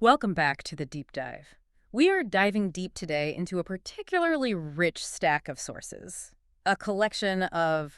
Welcome back to the deep dive. We are diving deep today into a particularly rich stack of sources, a collection of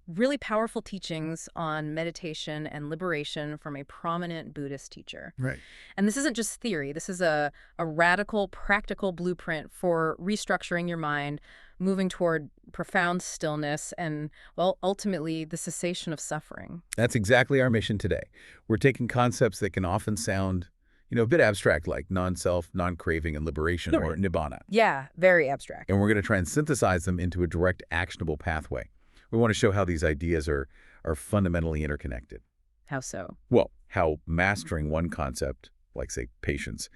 really powerful teachings on meditation and liberation from a prominent Buddhist teacher. Right. And this isn't just theory. This is a radical, practical blueprint for restructuring your mind, moving toward profound stillness, and, well, ultimately, the cessation of suffering. That's exactly our mission today. We're taking concepts that can often sound, a bit abstract, like non-self, non-craving, and liberation, or nibbana. Yeah, very abstract. And we're going to try and synthesize them into a direct, actionable pathway. We want to show how these ideas are fundamentally interconnected. How so? Well, how mastering one concept, like, say, patience,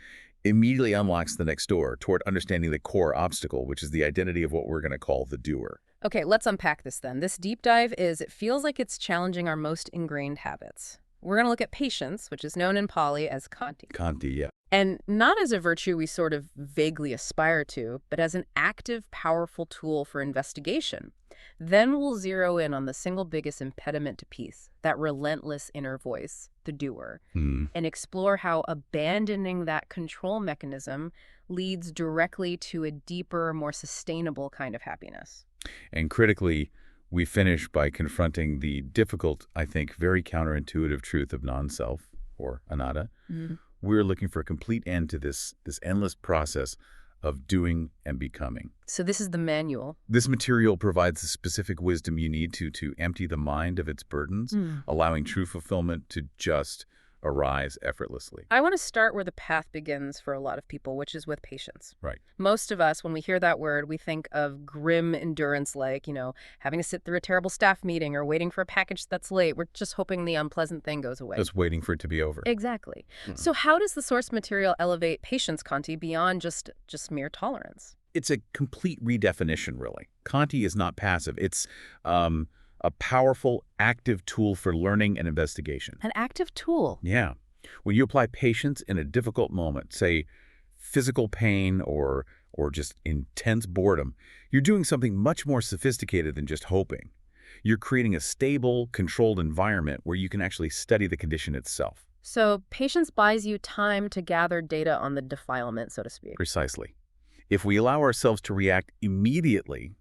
immediately unlocks the next door toward understanding the core obstacle, which is the identity of what we're going to call the doer. Okay, let's unpack this then. This deep dive it feels like it's challenging our most ingrained habits. We're going to look at patience, which is known in Pali as khanti. Khanti, yeah. And not as a virtue we sort of vaguely aspire to, but as an active, powerful tool for investigation. Then we'll zero in on the single biggest impediment to peace, that relentless inner voice, the doer, and explore how abandoning that control mechanism leads directly to a deeper, more sustainable kind of happiness. And critically, we finish by confronting the difficult, I think, very counterintuitive truth of non-self, or anatta. We're looking for a complete end to this endless process of doing and becoming. So this is the manual. This material provides the specific wisdom you need to empty the mind of its burdens, allowing true fulfillment to just arise effortlessly. I want to start where the path begins for a lot of people, which is with patience. Right. Most of us, when we hear that word, we think of grim endurance like, having to sit through a terrible staff meeting or waiting for a package that's late. We're just hoping the unpleasant thing goes away. Just waiting for it to be over. Exactly. So how does the source material elevate patience, Khanti, beyond just mere tolerance? It's a complete redefinition, really. Khanti is not passive. It's a powerful, active tool for learning and investigation. An active tool? Yeah. When you apply patience in a difficult moment, say physical pain or just intense boredom, you're doing something much more sophisticated than just hoping. You're creating a stable, controlled environment where you can actually study the condition itself. So patience buys you time to gather data on the defilement, so to speak. Precisely. If we allow ourselves to react immediately,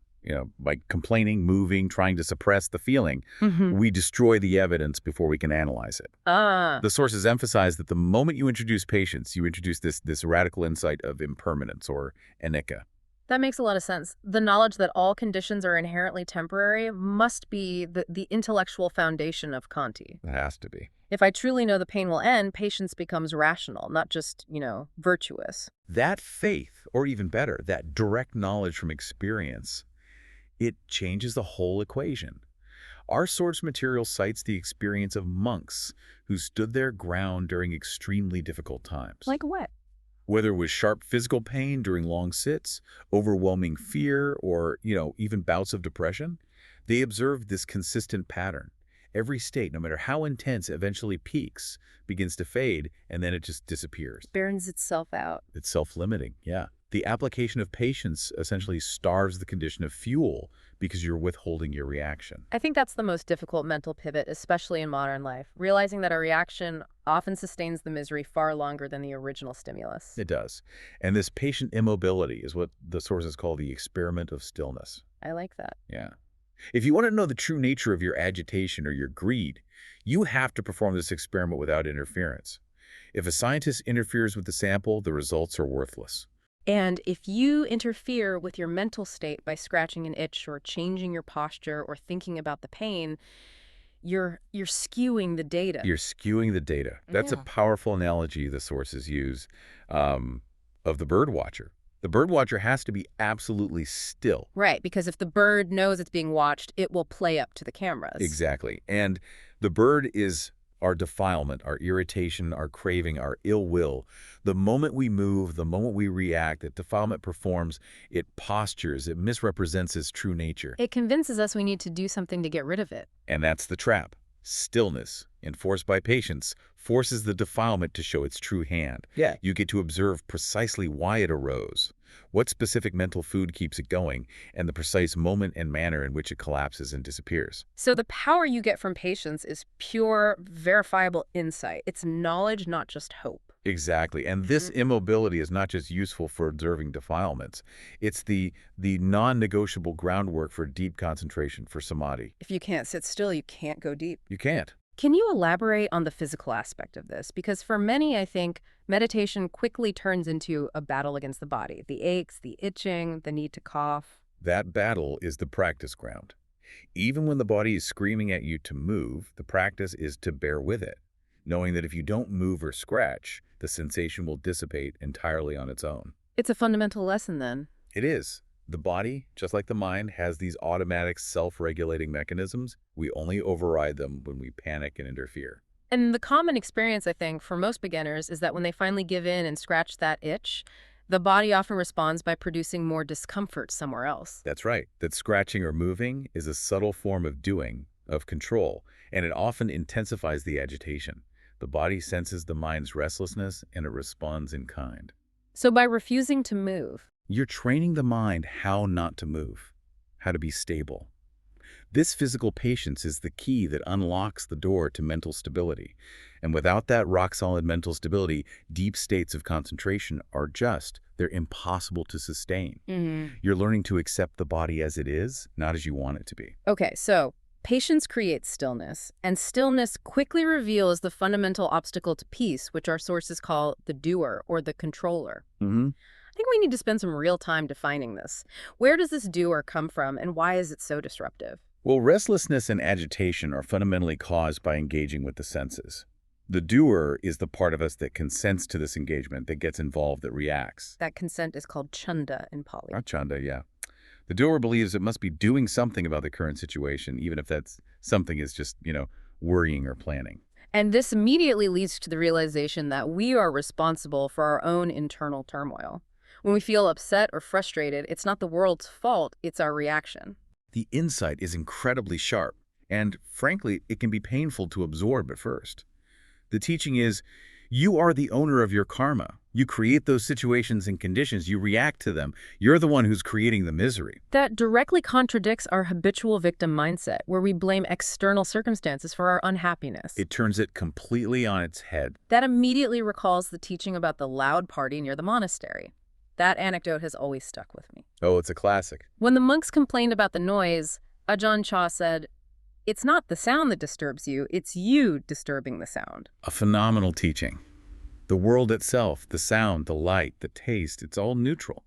by complaining, moving, trying to suppress the feeling, we destroy the evidence before we can analyze it. The sources emphasize that the moment you introduce patience, you introduce this radical insight of impermanence, or anicca. That makes a lot of sense. The knowledge that all conditions are inherently temporary must be the intellectual foundation of Khanti. It has to be. If I truly know the pain will end, patience becomes rational, not just, virtuous. That faith, or even better, that direct knowledge from experience, it changes the whole equation. Our source material cites the experience of monks who stood their ground during extremely difficult times. Like what? Whether it was sharp physical pain during long sits, overwhelming fear, or, even bouts of depression, they observed this consistent pattern. Every state, no matter how intense, eventually peaks, begins to fade, and then it just disappears. Burns itself out. It's self-limiting, yeah. The application of patience essentially starves the condition of fuel because you're withholding your reaction. I think that's the most difficult mental pivot, especially in modern life, realizing that a reaction often sustains the misery far longer than the original stimulus. It does. And this patient immobility is what the sources call the experiment of stillness. I like that. Yeah. If you want to know the true nature of your agitation or your greed, you have to perform this experiment without interference. If a scientist interferes with the sample, the results are worthless. And if you interfere with your mental state by scratching an itch or changing your posture or thinking about the pain, you're skewing the data. You're skewing the data. That's a powerful analogy the sources use of the bird watcher. The bird watcher has to be absolutely still. Right, because if the bird knows it's being watched, it will play up to the cameras. Exactly. And the bird is our defilement, our irritation, our craving, our ill will. The moment we move, the moment we react, that defilement performs, it postures, it misrepresents its true nature. It convinces us we need to do something to get rid of it. And that's the trap. Stillness, enforced by patience, forces the defilement to show its true hand. Yeah. You get to observe precisely why it arose, what specific mental food keeps it going, and the precise moment and manner in which it collapses and disappears. So the power you get from patience is pure, verifiable insight. It's knowledge, not just hope. Exactly. And this immobility is not just useful for observing defilements. It's the non-negotiable groundwork for deep concentration, for samadhi. If you can't sit still, you can't go deep. You can't. Can you elaborate on the physical aspect of this? Because for many, I think, meditation quickly turns into a battle against the body. The aches, the itching, the need to cough. That battle is the practice ground. Even when the body is screaming at you to move, the practice is to bear with it, knowing that if you don't move or scratch, the sensation will dissipate entirely on its own. It's a fundamental lesson then. It is. The body, just like the mind, has these automatic self-regulating mechanisms. We only override them when we panic and interfere. And the common experience, I think, for most beginners is that when they finally give in and scratch that itch, the body often responds by producing more discomfort somewhere else. That's right. That scratching or moving is a subtle form of doing, of control, and it often intensifies the agitation. The body senses the mind's restlessness and it responds in kind. So by refusing to move, you're training the mind how not to move, how to be stable. This physical patience is the key that unlocks the door to mental stability. And without that rock-solid mental stability, deep states of concentration are they're impossible to sustain. You're learning to accept the body as it is, not as you want it to be. Okay, so patience creates stillness, and stillness quickly reveals the fundamental obstacle to peace, which our sources call the doer or the controller. I think we need to spend some real time defining this. Where does this doer come from, and why is it so disruptive? Well, restlessness and agitation are fundamentally caused by engaging with the senses. The doer is the part of us that consents to this engagement, that gets involved, that reacts. That consent is called chanda in Pali. Chanda, yeah. The doer believes it must be doing something about the current situation, even if that something is just, worrying or planning. And this immediately leads to the realization that we are responsible for our own internal turmoil. When we feel upset or frustrated, it's not the world's fault, it's our reaction. The insight is incredibly sharp, and frankly, it can be painful to absorb at first. The teaching is, you are the owner of your karma. You create those situations and conditions. You react to them. You're the one who's creating the misery. That directly contradicts our habitual victim mindset, where we blame external circumstances for our unhappiness. It turns it completely on its head. That immediately recalls the teaching about the loud party near the monastery. That anecdote has always stuck with me. Oh, it's a classic. When the monks complained about the noise, Ajahn Chah said, "It's not the sound that disturbs you, it's you disturbing the sound." A phenomenal teaching. The world itself, the sound, the light, the taste, it's all neutral.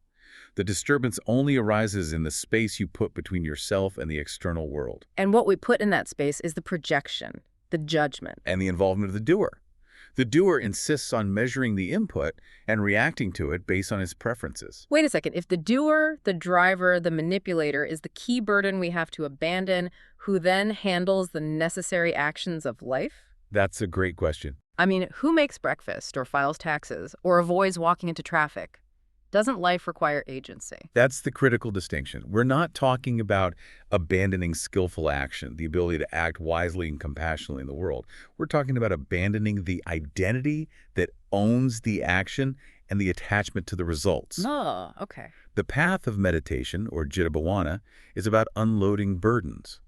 The disturbance only arises in the space you put between yourself and the external world. And what we put in that space is the projection, the judgment. And the involvement of the doer. The doer insists on measuring the input and reacting to it based on his preferences. Wait a second. If the doer, the driver, the manipulator is the key burden we have to abandon, who then handles the necessary actions of life? That's a great question. I mean, who makes breakfast or files taxes or avoids walking into traffic? Doesn't life require agency? That's the critical distinction. We're not talking about abandoning skillful action, the ability to act wisely and compassionately in the world. We're talking about abandoning the identity that owns the action and the attachment to the results. Oh, okay. The path of meditation, or citta bhavana, is about unloading burdens.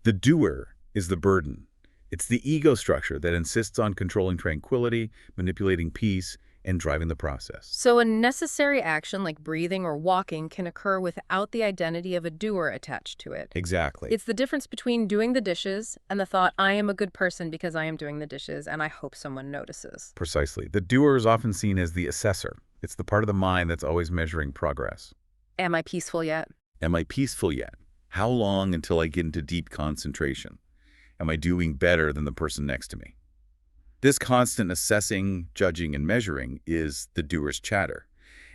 The doer is the burden. It's the ego structure that insists on controlling tranquility, manipulating peace, and driving the process. So a necessary action like breathing or walking can occur without the identity of a doer attached to it. Exactly. It's the difference between doing the dishes and the thought, I am a good person because I am doing the dishes and I hope someone notices. Precisely. The doer is often seen as the assessor. It's the part of the mind that's always measuring progress. Am I peaceful yet? Am I peaceful yet? How long until I get into deep concentration? Am I doing better than the person next to me? This constant assessing, judging, and measuring is the doer's chatter.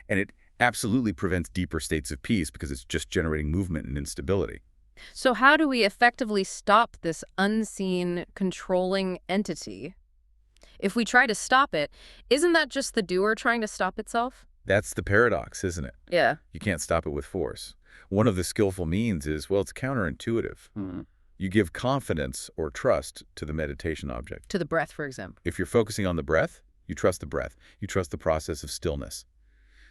And it absolutely prevents deeper states of peace because it's just generating movement and instability. So how do we effectively stop this unseen, controlling entity? If we try to stop it, isn't that just the doer trying to stop itself? That's the paradox, isn't it? Yeah. You can't stop it with force. One of the skillful means is, well, it's counterintuitive. You give confidence or trust to the meditation object. To the breath, for example. If you're focusing on the breath, you trust the breath. You trust the process of stillness.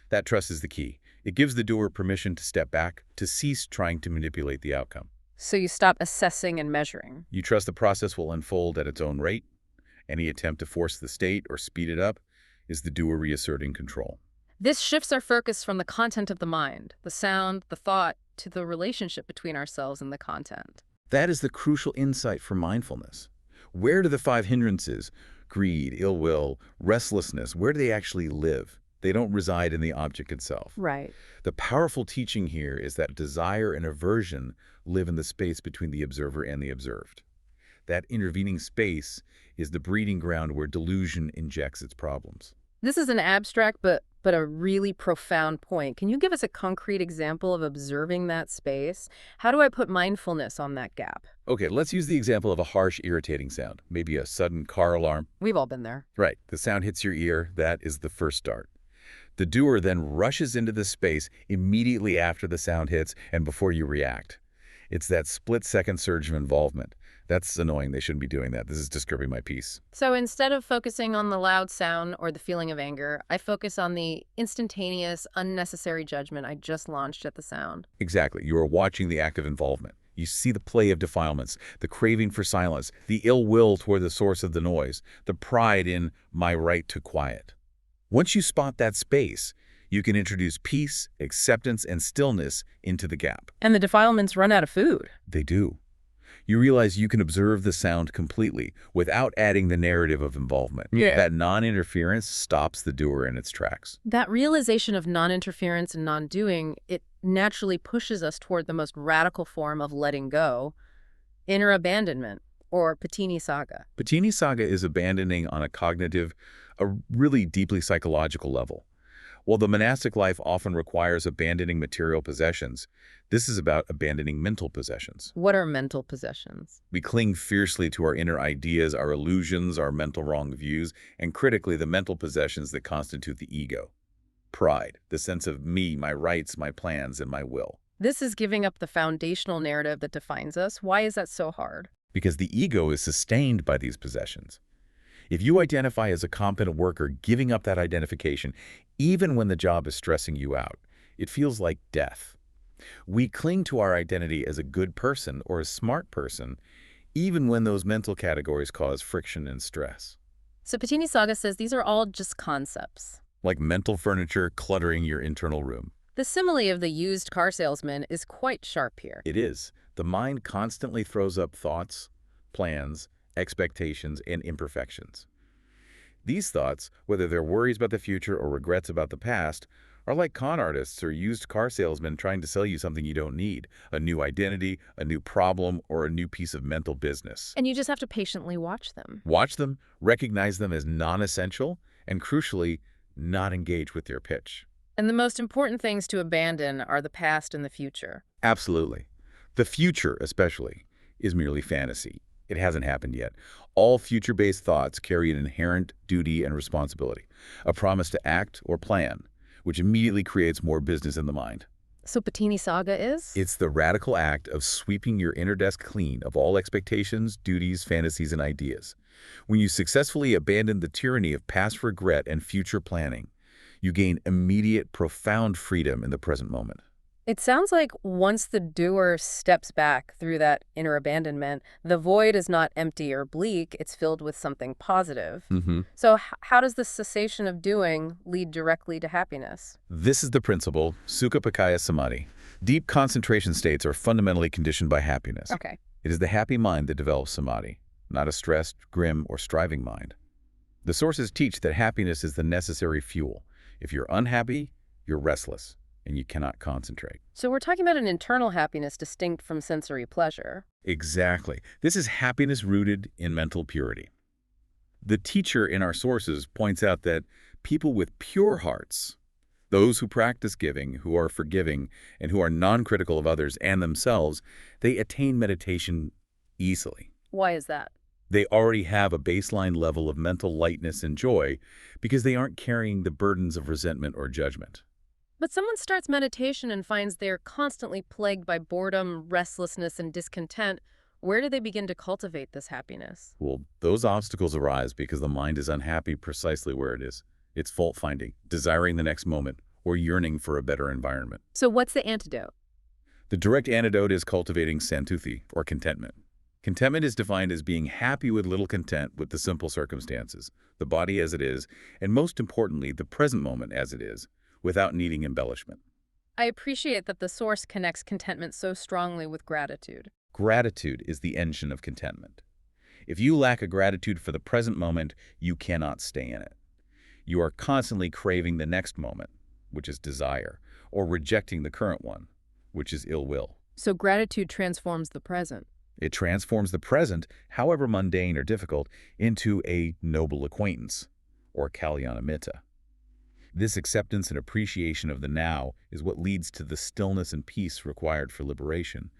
That trust is the key. It gives the doer permission to step back, to cease trying to manipulate the outcome. So you stop assessing and measuring. You trust the process will unfold at its own rate. Any attempt to force the state or speed it up is the doer reasserting control. This shifts our focus from the content of the mind, the sound, the thought, to the relationship between ourselves and the content. That is the crucial insight for mindfulness. Where do the 5 hindrances, greed, ill will, restlessness, where do they actually live? They don't reside in the object itself. Right. The powerful teaching here is that desire and aversion live in the space between the observer and the observed. That intervening space is the breeding ground where delusion injects its problems. This is an abstract but a really profound point. Can you give us a concrete example of observing that space? How do I put mindfulness on that gap? Okay, let's use the example of a harsh, irritating sound. Maybe a sudden car alarm. We've all been there. Right, the sound hits your ear. That is the first start. The doer then rushes into the space immediately after the sound hits and before you react. It's that split-second surge of involvement. That's annoying. They shouldn't be doing that. This is disturbing my peace. So instead of focusing on the loud sound or the feeling of anger, I focus on the instantaneous, unnecessary judgment I just launched at the sound. Exactly. You are watching the act of involvement. You see the play of defilements, the craving for silence, the ill will toward the source of the noise, the pride in my right to quiet. Once you spot that space, you can introduce peace, acceptance, and stillness into the gap. And the defilements run out of food. They do. You realize you can observe the sound completely without adding the narrative of involvement. Yeah. That non-interference stops the doer in its tracks. That realization of non-interference and non-doing, it naturally pushes us toward the most radical form of letting go, inner abandonment, or Patini Saga. Patini Saga is abandoning on a cognitive, a really deeply psychological level. While the monastic life often requires abandoning material possessions, this is about abandoning mental possessions. What are mental possessions? We cling fiercely to our inner ideas, our illusions, our mental wrong views, and critically the mental possessions that constitute the ego. Pride, the sense of me, my rights, my plans, and my will. This is giving up the foundational narrative that defines us. Why is that so hard? Because the ego is sustained by these possessions. If you identify as a competent worker, giving up that identification, even when the job is stressing you out, it feels like death. We cling to our identity as a good person or a smart person, even when those mental categories cause friction and stress. So Patini Saga says these are all just concepts. Like mental furniture cluttering your internal room. The simile of the used car salesman is quite sharp here. It is. The mind constantly throws up thoughts, plans, expectations, and imperfections. These thoughts, whether they're worries about the future or regrets about the past, are like con artists or used car salesmen trying to sell you something you don't need, a new identity, a new problem, or a new piece of mental business. And you just have to patiently watch them. Watch them, recognize them as non-essential, and crucially, not engage with their pitch. And the most important things to abandon are the past and the future. Absolutely. The future, especially, is merely fantasy. It hasn't happened yet. All future-based thoughts carry an inherent duty and responsibility, a promise to act or plan, which immediately creates more business in the mind. So Patini Saga is? It's the radical act of sweeping your inner desk clean of all expectations, duties, fantasies, and ideas. When you successfully abandon the tyranny of past regret and future planning, you gain immediate, profound freedom in the present moment. It sounds like once the doer steps back through that inner abandonment, the void is not empty or bleak, it's filled with something positive. So how does the cessation of doing lead directly to happiness? This is the principle, Sukha Pakaya Samadhi. Deep concentration states are fundamentally conditioned by happiness. Okay. It is the happy mind that develops Samadhi, not a stressed, grim, or striving mind. The sources teach that happiness is the necessary fuel. If you're unhappy, you're restless, and you cannot concentrate. So we're talking about an internal happiness distinct from sensory pleasure. Exactly. This is happiness rooted in mental purity. The teacher in our sources points out that people with pure hearts, those who practice giving, who are forgiving, and who are non-critical of others and themselves, they attain meditation easily. Why is that? They already have a baseline level of mental lightness and joy because they aren't carrying the burdens of resentment or judgment. But someone starts meditation and finds they're constantly plagued by boredom, restlessness, and discontent. Where do they begin to cultivate this happiness? Well, those obstacles arise because the mind is unhappy precisely where it is. It's fault-finding, desiring the next moment, or yearning for a better environment. So what's the antidote? The direct antidote is cultivating santuthi, or contentment. Contentment is defined as being happy with little, content with the simple circumstances, the body as it is, and most importantly, the present moment as it is, without needing embellishment. I appreciate that the Source connects contentment so strongly with gratitude. Gratitude is the engine of contentment. If you lack a gratitude for the present moment, you cannot stay in it. You are constantly craving the next moment, which is desire, or rejecting the current one, which is ill will. So gratitude transforms the present. It transforms the present, however mundane or difficult, into a noble acquaintance, or kalyanamitta. This acceptance and appreciation of the now is what leads to the stillness and peace required for liberation.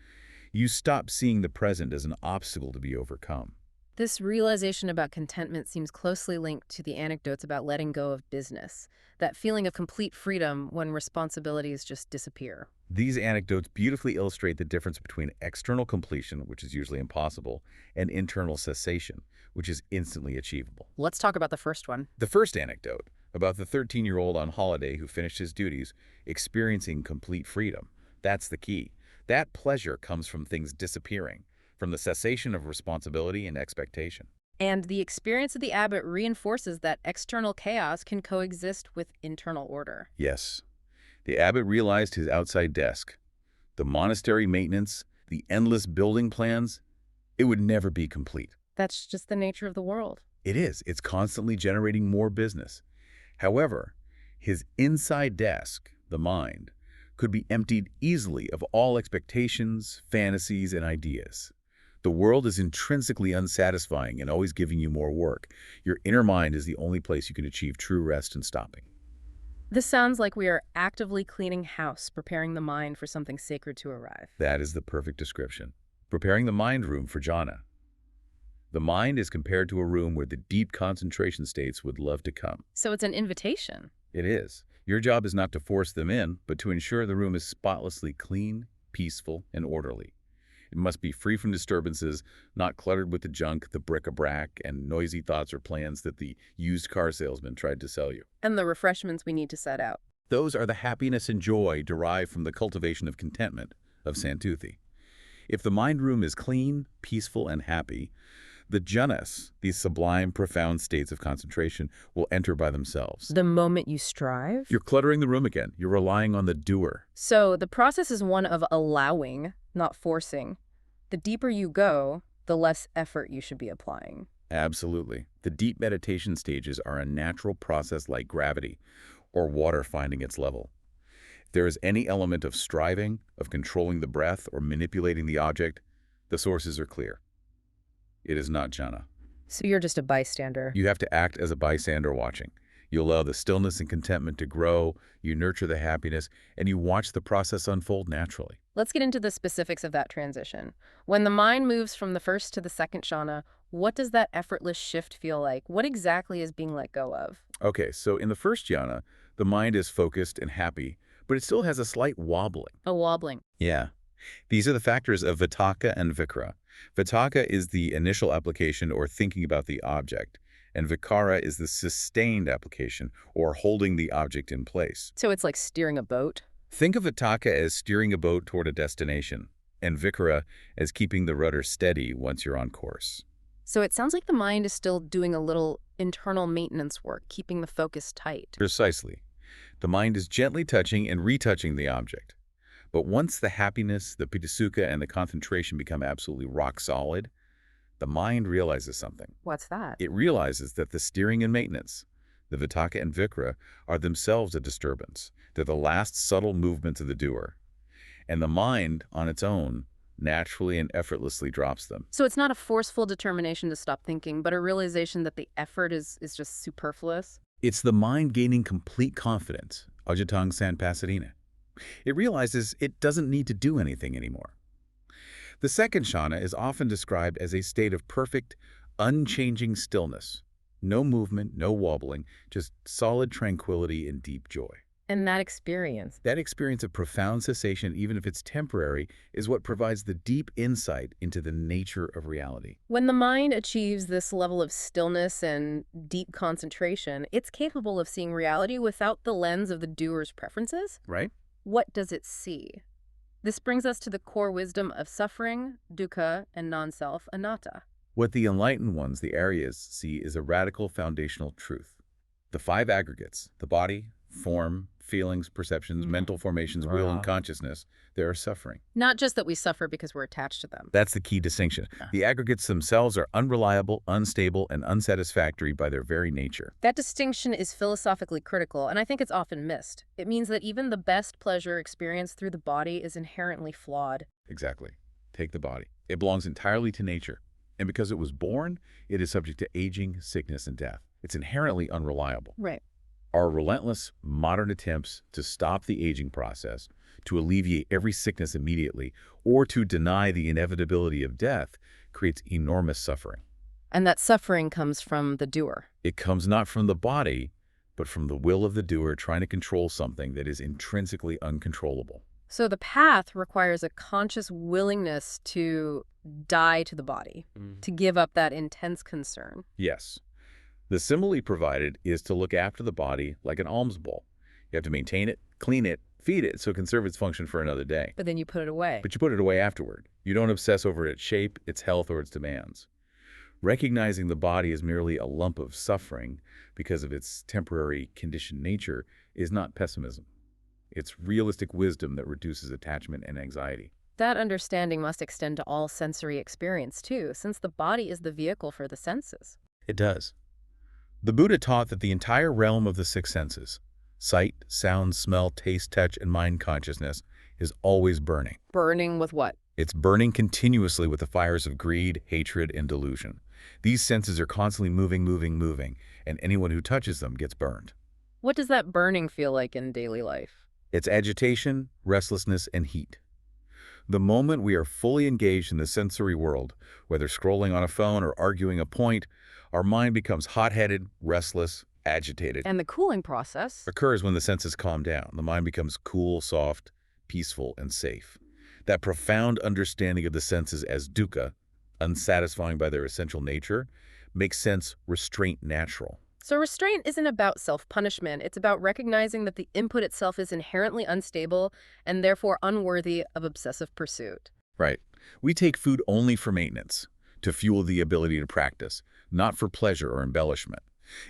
You stop seeing the present as an obstacle to be overcome. This realization about contentment seems closely linked to the anecdotes about letting go of business, that feeling of complete freedom when responsibilities just disappear. These anecdotes beautifully illustrate the difference between external completion, which is usually impossible, and internal cessation, which is instantly achievable. Let's talk about the first one. The first anecdote, about the 13-year-old on holiday who finished his duties, experiencing complete freedom. That's the key. That pleasure comes from things disappearing, from the cessation of responsibility and expectation. And the experience of the abbot reinforces that external chaos can coexist with internal order. Yes. The abbot realized his outside desk, the monastery maintenance, the endless building plans, it would never be complete. That's just the nature of the world. It is. It's constantly generating more business. However, his inside desk, the mind, could be emptied easily of all expectations, fantasies, and ideas. The world is intrinsically unsatisfying and always giving you more work. Your inner mind is the only place you can achieve true rest and stopping. This sounds like we are actively cleaning house, preparing the mind for something sacred to arrive. That is the perfect description. Preparing the mind room for jhana. The mind is compared to a room where the deep concentration states would love to come. So it's an invitation. It is. Your job is not to force them in, but to ensure the room is spotlessly clean, peaceful, and orderly. It must be free from disturbances, not cluttered with the junk, the bric-a-brac, and noisy thoughts or plans that the used car salesman tried to sell you. And the refreshments we need to set out. Those are the happiness and joy derived from the cultivation of contentment, of santuthi. If the mind room is clean, peaceful, and happy, the jhanas, these sublime, profound states of concentration, will enter by themselves. The moment you strive? You're cluttering the room again. You're relying on the doer. So the process is one of allowing, not forcing. The deeper you go, the less effort you should be applying. Absolutely. The deep meditation stages are a natural process like gravity, or water finding its level. If there is any element of striving, of controlling the breath, or manipulating the object, the sources are clear. It is not jhana. So you're just a bystander. You have to act as a bystander watching. You allow the stillness and contentment to grow, you nurture the happiness, and you watch the process unfold naturally. Let's get into the specifics of that transition. When the mind moves from the first to the second jhana, what does that effortless shift feel like? What exactly is being let go of? Okay, so in the first jhana, the mind is focused and happy, but it still has a slight wobbling. A wobbling. Yeah. These are the factors of vitakka and vikara. Vitakka is the initial application or thinking about the object, and vikara is the sustained application or holding the object in place. So it's like steering a boat? Think of vitakka as steering a boat toward a destination, and vikara as keeping the rudder steady once you're on course. So it sounds like the mind is still doing a little internal maintenance work, keeping the focus tight. Precisely. The mind is gently touching and retouching the object. But once the happiness, the pitisukha, and the concentration become absolutely rock solid, the mind realizes something. What's that? It realizes that the steering and maintenance, the vitakka and vikara, are themselves a disturbance. They're the last subtle movements of the doer. And the mind, on its own, naturally and effortlessly drops them. So it's not a forceful determination to stop thinking, but a realization that the effort is just superfluous? It's the mind gaining complete confidence, ajatang sanpasadina. It realizes it doesn't need to do anything anymore. The second jhana is often described as a state of perfect, unchanging stillness. No movement, no wobbling, just solid tranquility and deep joy. And that experience? That experience of profound cessation, even if it's temporary, is what provides the deep insight into the nature of reality. When the mind achieves this level of stillness and deep concentration, it's capable of seeing reality without the lens of the doer's preferences? Right? What does it see? This brings us to the core wisdom of suffering, dukkha, and non-self, anatta. What the enlightened ones, the Aryas, see is a radical foundational truth. The five aggregates, the body, form, feelings, perceptions, mental formations, will, and consciousness, they are suffering. Not just that we suffer because we're attached to them. That's the key distinction. The aggregates themselves are unreliable, unstable, and unsatisfactory by their very nature. That distinction is philosophically critical, and I think it's often missed. It means that even the best pleasure experienced through the body is inherently flawed. Exactly. Take the body. It belongs entirely to nature. And because it was born, it is subject to aging, sickness, and death. It's inherently unreliable. Right. Our relentless modern attempts to stop the aging process, to alleviate every sickness immediately, or to deny the inevitability of death creates enormous suffering. And that suffering comes from the doer. It comes not from the body, but from the will of the doer trying to control something that is intrinsically uncontrollable. So the path requires a conscious willingness to die to the body, to give up that intense concern. Yes. The simile provided is to look after the body like an alms bowl. You have to maintain it, clean it, feed it so it can serve its function for another day. But then you put it away. But you put it away afterward. You don't obsess over its shape, its health, or its demands. Recognizing the body as merely a lump of suffering because of its temporary conditioned nature is not pessimism. It's realistic wisdom that reduces attachment and anxiety. That understanding must extend to all sensory experience too, since the body is the vehicle for the senses. It does. The Buddha taught that the entire realm of the six senses, sight, sound, smell, taste, touch, and mind consciousness, is always burning. Burning with what? It's burning continuously with the fires of greed, hatred, and delusion. These senses are constantly moving, and anyone who touches them gets burned. What does that burning feel like in daily life? It's agitation, restlessness, and heat. The moment we are fully engaged in the sensory world, whether scrolling on a phone or arguing a point, our mind becomes hot-headed, restless, agitated. And the cooling process Occurs when the senses calm down. The mind becomes cool, soft, peaceful, and safe. That profound understanding of the senses as dukkha, unsatisfying by their essential nature, makes sense restraint natural. So restraint isn't about self-punishment. It's about recognizing that the input itself is inherently unstable and therefore unworthy of obsessive pursuit. Right. We take food only for maintenance, to fuel the ability to practice, not for pleasure or embellishment.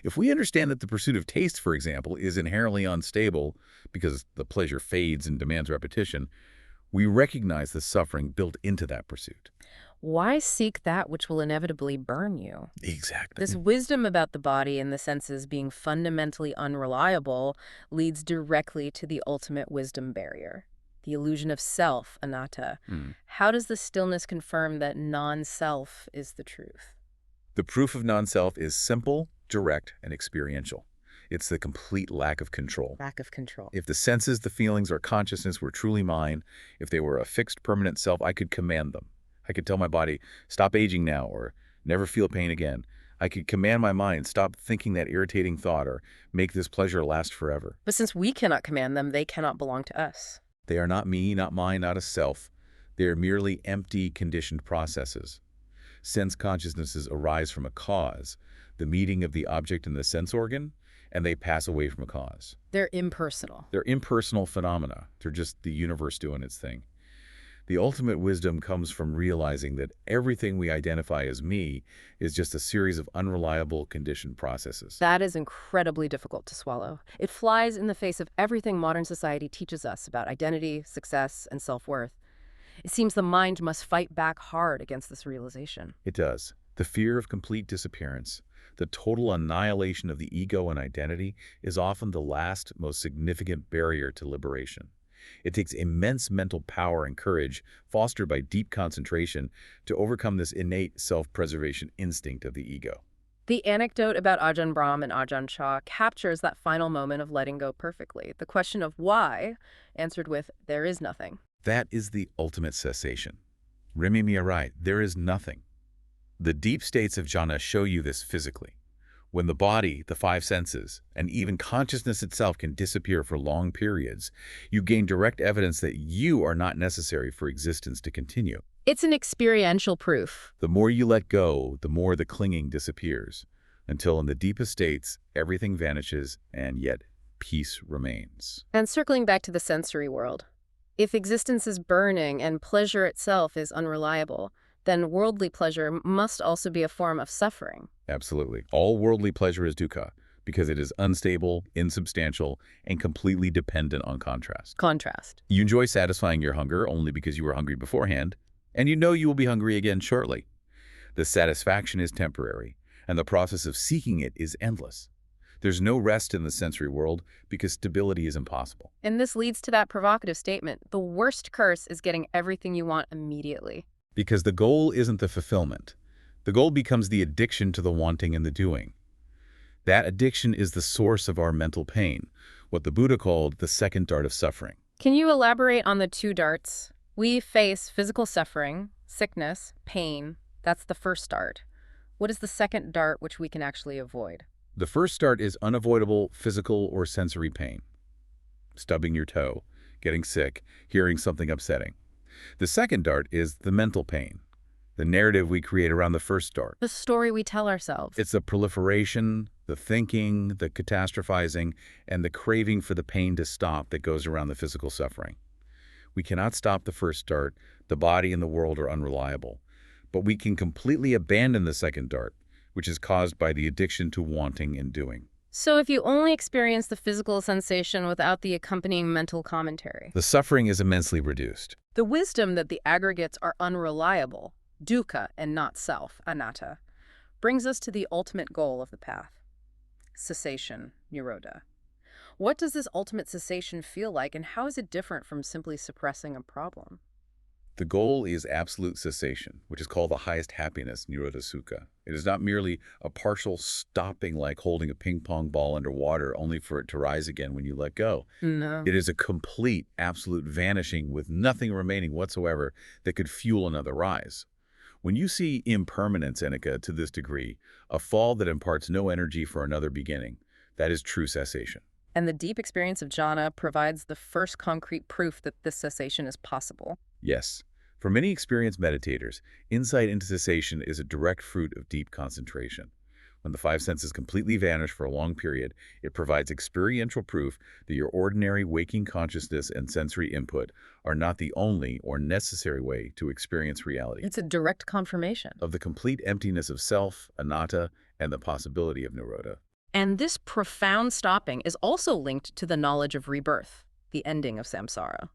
If we understand that the pursuit of taste, for example, is inherently unstable because the pleasure fades and demands repetition, we recognize the suffering built into that pursuit. Why seek that which will inevitably burn you? Exactly. This wisdom about the body and the senses being fundamentally unreliable leads directly to the ultimate wisdom barrier, the illusion of self, anatta. How does the stillness confirm that non-self is the truth? The proof of non-self is simple, direct, and experiential. It's the complete lack of control. Lack of control. If the senses, the feelings, or consciousness were truly mine, if they were a fixed, permanent self, I could command them. I could tell my body, stop aging now, or never feel pain again. I could command my mind, stop thinking that irritating thought, or make this pleasure last forever. But since we cannot command them, they cannot belong to us. They are not me, not mine, not a self. They are merely empty, conditioned processes. Sense consciousnesses arise from a cause, the meeting of the object and the sense organ, and they pass away from a cause. They're impersonal. They're impersonal phenomena. They're just the universe doing its thing. The ultimate wisdom comes from realizing that everything we identify as me is just a series of unreliable conditioned processes. That is incredibly difficult to swallow. It flies in the face of everything modern society teaches us about identity, success, and self-worth. It seems the mind must fight back hard against this realization. It does. The fear of complete disappearance, the total annihilation of the ego and identity, is often the last, most significant barrier to liberation. It takes immense mental power and courage, fostered by deep concentration, to overcome this innate self-preservation instinct of the ego. The anecdote about Ajahn Brahm and Ajahn Chah captures that final moment of letting go perfectly. The question of why, answered with, there is nothing. That is the ultimate cessation. Rimi Miarai, there is nothing. The deep states of jhana show you this physically. When the body, the five senses, and even consciousness itself can disappear for long periods, you gain direct evidence that you are not necessary for existence to continue. It's an experiential proof. The more you let go, the more the clinging disappears, until in the deepest states, everything vanishes and yet peace remains. And circling back to the sensory world, If existence is burning and pleasure itself is unreliable, then worldly pleasure must also be a form of suffering. Absolutely. All worldly pleasure is dukkha because it is unstable, insubstantial, and completely dependent on contrast. Contrast. You enjoy satisfying your hunger only because you were hungry beforehand, and you know you will be hungry again shortly. The satisfaction is temporary, and the process of seeking it is endless. There's no rest in the sensory world because stability is impossible. And this leads to that provocative statement: the worst curse is getting everything you want immediately. Because the goal isn't the fulfillment. The goal becomes the addiction to the wanting and the doing. That addiction is the source of our mental pain, what the Buddha called the second dart of suffering. Can you elaborate on the two darts? We face physical suffering, sickness, pain. That's the first dart. What is the second dart which we can actually avoid? The first dart is unavoidable physical or sensory pain. Stubbing your toe, getting sick, hearing something upsetting. The second dart is the mental pain, the narrative we create around the first dart. The story we tell ourselves. It's the proliferation, the thinking, the catastrophizing, and the craving for the pain to stop that goes around the physical suffering. We cannot stop the first dart. The body and the world are unreliable. But we can completely abandon the second dart, which is caused by the addiction to wanting and doing. So if you only experience the physical sensation without the accompanying mental commentary, the suffering is immensely reduced. The wisdom that the aggregates are unreliable, dukkha and not self, anatta, brings us to the ultimate goal of the path: cessation, nirodha. What does this ultimate cessation feel like, and how is it different from simply suppressing a problem? The goal is absolute cessation, which is called the highest happiness, nirodha sukha. It is not merely a partial stopping like holding a ping pong ball underwater only for it to rise again when you let go. No. It is a complete, absolute vanishing with nothing remaining whatsoever that could fuel another rise. When you see impermanence, Enika, to this degree, a fall that imparts no energy for another beginning, that is true cessation. And the deep experience of jhana provides the first concrete proof that this cessation is possible. Yes. For many experienced meditators, insight into cessation is a direct fruit of deep concentration. When the five senses completely vanish for a long period, it provides experiential proof that your ordinary waking consciousness and sensory input are not the only or necessary way to experience reality. It's a direct confirmation of the complete emptiness of self, anatta, and the possibility of nirodha. And this profound stopping is also linked to the knowledge of rebirth, the ending of samsara.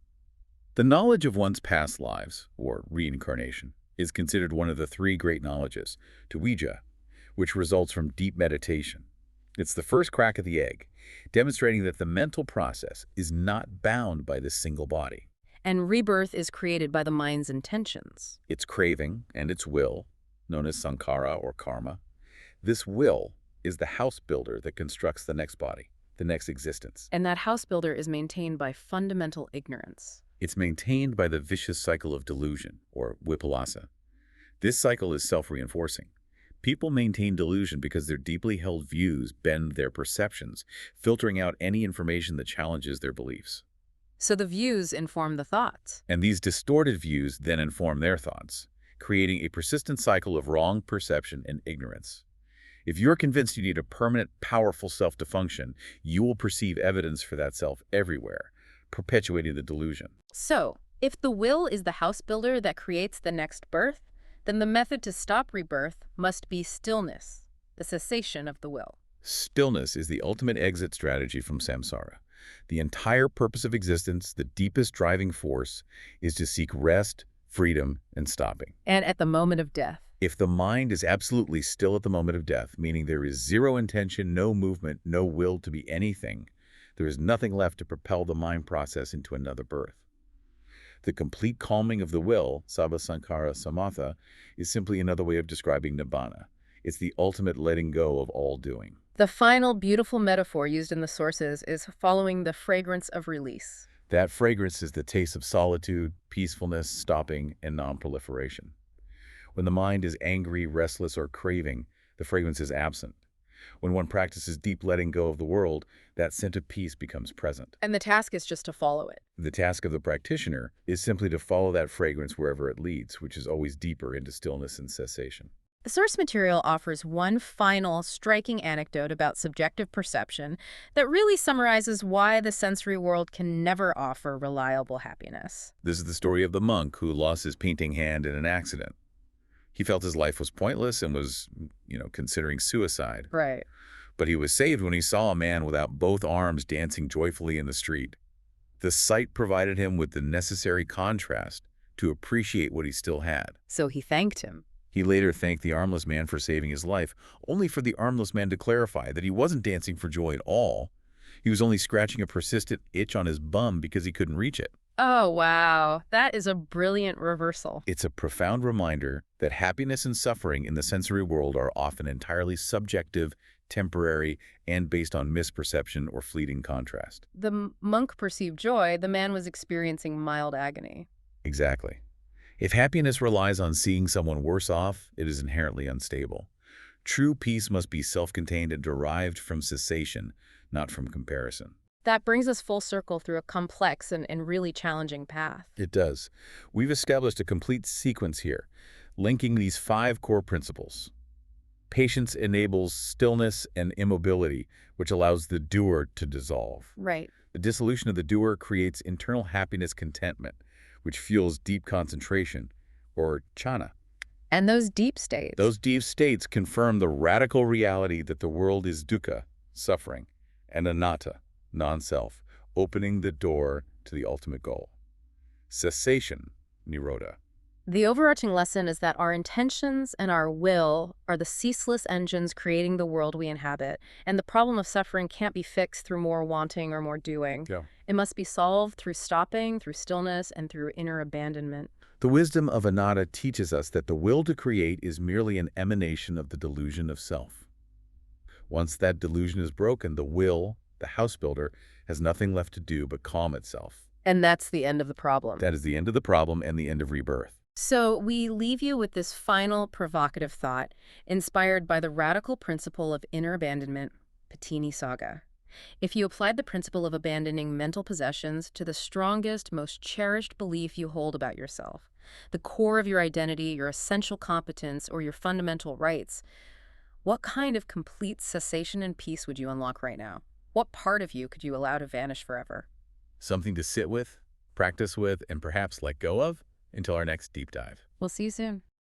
The knowledge of one's past lives, or reincarnation, is considered one of the three great knowledges, tuwija, which results from deep meditation. It's the first crack of the egg, demonstrating that the mental process is not bound by this single body. And rebirth is created by the mind's intentions. Its craving and its will, known as sankhara or karma. This will is the house builder that constructs the next body, the next existence. And that house builder is maintained by fundamental ignorance. It's maintained by the vicious cycle of delusion, or vipallasa. This cycle is self-reinforcing. People maintain delusion because their deeply held views bend their perceptions, filtering out any information that challenges their beliefs. So the views inform the thoughts. And these distorted views then inform their thoughts, creating a persistent cycle of wrong perception and ignorance. If you're convinced you need a permanent, powerful self to function, you will perceive evidence for that self everywhere, perpetuating the delusion. So, if the will is the house builder that creates the next birth, then the method to stop rebirth must be stillness, the cessation of the will. Stillness is the ultimate exit strategy from samsara. The entire purpose of existence, the deepest driving force, is to seek rest, freedom, and stopping. And at the moment of death. If the mind is absolutely still at the moment of death, meaning there is zero intention, no movement, no will to be anything, there is nothing left to propel the mind process into another birth. The complete calming of the will, sabba sankhara samatha, is simply another way of describing nibbana. It's the ultimate letting go of all doing. The final beautiful metaphor used in the sources is following the fragrance of release. That fragrance is the taste of solitude, peacefulness, stopping, and non-proliferation. When the mind is angry, restless, or craving, the fragrance is absent. When one practices deep letting go of the world, that scent of peace becomes present. And the task is just to follow it. The task of the practitioner is simply to follow that fragrance wherever it leads, which is always deeper into stillness and cessation. The source material offers one final, striking anecdote about subjective perception that really summarizes why the sensory world can never offer reliable happiness. This is the story of the monk who lost his painting hand in an accident. He felt his life was pointless and was, considering suicide. Right. But he was saved when he saw a man without both arms dancing joyfully in the street. The sight provided him with the necessary contrast to appreciate what he still had. So he thanked him. He later thanked the armless man for saving his life, only for the armless man to clarify that he wasn't dancing for joy at all. He was only scratching a persistent itch on his bum because he couldn't reach it. Oh, wow. That is a brilliant reversal. It's a profound reminder that happiness and suffering in the sensory world are often entirely subjective, temporary, and based on misperception or fleeting contrast. The monk perceived joy, the man was experiencing mild agony. Exactly. If happiness relies on seeing someone worse off, it is inherently unstable. True peace must be self-contained and derived from cessation, not from comparison. That brings us full circle through a complex and really challenging path. It does. We've established a complete sequence here, linking these 5 core principles. Patience enables stillness and immobility, which allows the doer to dissolve. Right. The dissolution of the doer creates internal happiness contentment, which fuels deep concentration, or jhana. And those deep states. Those deep states confirm the radical reality that the world is dukkha, suffering, and anatta, non-self, opening the door to the ultimate goal. Cessation, nirodha. The overarching lesson is that our intentions and our will are the ceaseless engines creating the world we inhabit, and the problem of suffering can't be fixed through more wanting or more doing. Yeah. It must be solved through stopping, through stillness, and through inner abandonment. The wisdom of anatta teaches us that the will to create is merely an emanation of the delusion of self. Once that delusion is broken, the will, the house builder, has nothing left to do but calm itself. And that's the end of the problem. That is the end of the problem and the end of rebirth. So we leave you with this final provocative thought, inspired by the radical principle of inner abandonment, Patini Saga. If you applied the principle of abandoning mental possessions to the strongest, most cherished belief you hold about yourself, the core of your identity, your essential competence, or your fundamental rights, what kind of complete cessation and peace would you unlock right now? What part of you could you allow to vanish forever? Something to sit with, practice with, and perhaps let go of until our next deep dive. We'll see you soon.